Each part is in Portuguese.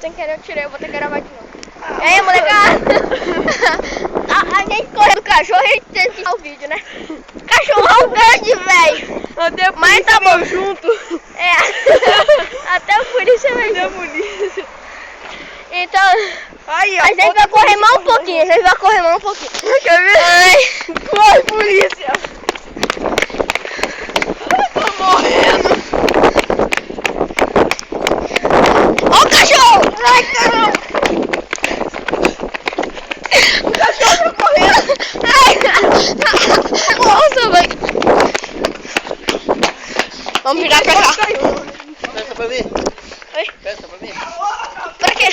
Sem querer eu tirei, eu vou ter que gravar de novo. E aí, molecada? a gente correu do cachorro e a gente teve que tirar o vídeo, né? Cachorrão grande, velho. Até a polícia Mas tá bom. junto. É. Até a polícia veio. Até a polícia. Então, Aí, a gente vai correr mais um pouquinho. A gente vai correr mais um pouquinho. Quer ver? Ai. Corre, polícia. Eu tô morrendo. Ó o cachorro! Ai, caramba. O cachorro tá correndo. Ai. Nossa, velho. Vamos virar pra cá. Peça pra mim. Oi? Peça pra mim. Pra quê?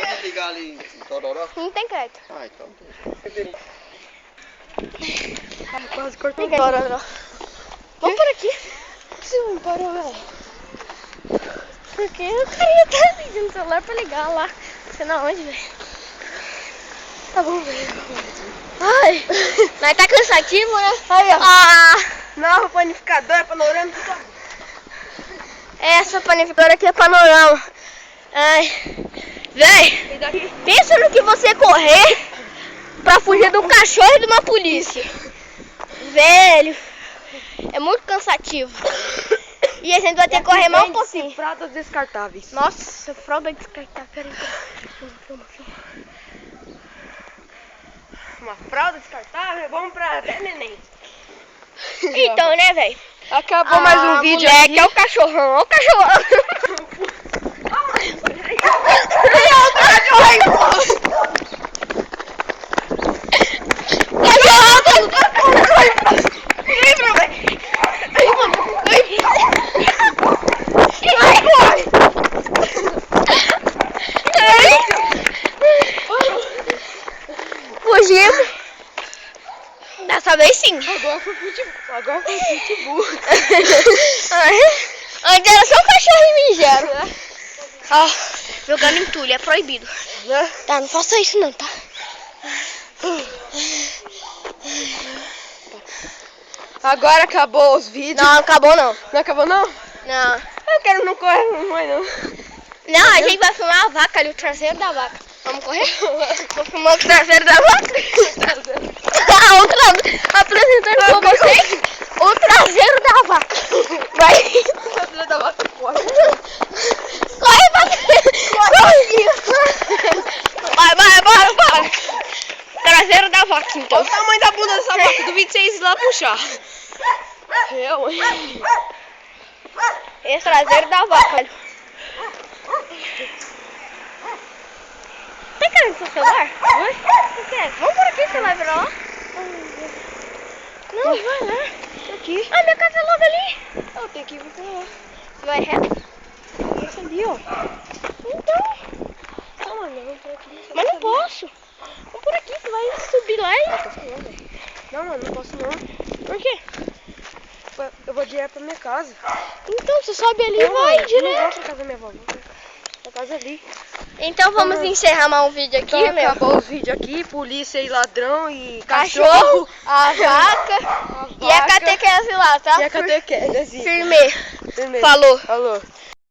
Vamos ligar ali em Tororó? Não tem crédito. Ah, então. Quase cortou Tem crédito. Vamos por aqui. Por que você não parou, velho? Porque o carinha tá pedindo o celular pra ligar lá. Sei na onde, velho. Tá bom, velho. Ai. Mas tá cansativo, né? Aí, ó. Ah. Não, panificadora, panorâmica. Essa panificadora aqui é panorama. Ai. Véi, E daqui? pensa no que você correr pra fugir de um cachorro e de uma polícia. Velho, é muito cansativo. E a gente vai ter que correr mais um pouquinho. Pratas descartáveis. Nossa, fralda descartável. Peraí. Uma fralda descartável é bom pra até neném. Então, né, velho? Acabou mais um vídeo moleque, aqui. é o cachorrão, ó o cachorrão. Fugimos. Dessa vez sim. Agora foi pitbull. Agora foi pitbull. Antes era só um cachorro ligeiro. Ó, jogando entulho, é proibido. Tá, não faça isso não, tá? Agora acabou os vídeos. Não, acabou não. Não acabou não? Não. Eu quero não correr, não vai não. Não, a gente vai filmar a vaca ali, o traseiro da vaca. Vamos correr? Vou filmar o traseiro da vaca. Apresentando pra vocês o traseiro da vaca. Vai. O traseiro da vaca corre. Corre, vaca. Corre. Vai. Traseiro da vaca, Olha então. o tamanho da bunda dessa vaca. Duvido vocês ir lá puxar. Eu, hein? Esse traseiro da vaca, olha. Tá querendo seu celular? Oi? Não quer? Vamos por aqui, você vai virar lá? Não, vai lá. Aqui. Ah, minha casa é logo ali. Eu tenho que ir pra lá. Você vai reto? Esse ali, ó. Então. Calma, não. Tô aqui. Mas não posso. Vamos por aqui, você vai subir lá e... Não, mano, não posso não. Por quê? Eu vou direto pra minha casa. Então, você sobe ali e Não, vai não direto. vou pra casa da minha avó. A casa ali. Então vamos encerrar mais um vídeo aqui, Então, meu. acabou os vídeos aqui. Polícia e ladrão e Cachorro, a vaca e a vaca catequese lá, tá? e a catequese. Firme. Firmeza. Falou. Falou.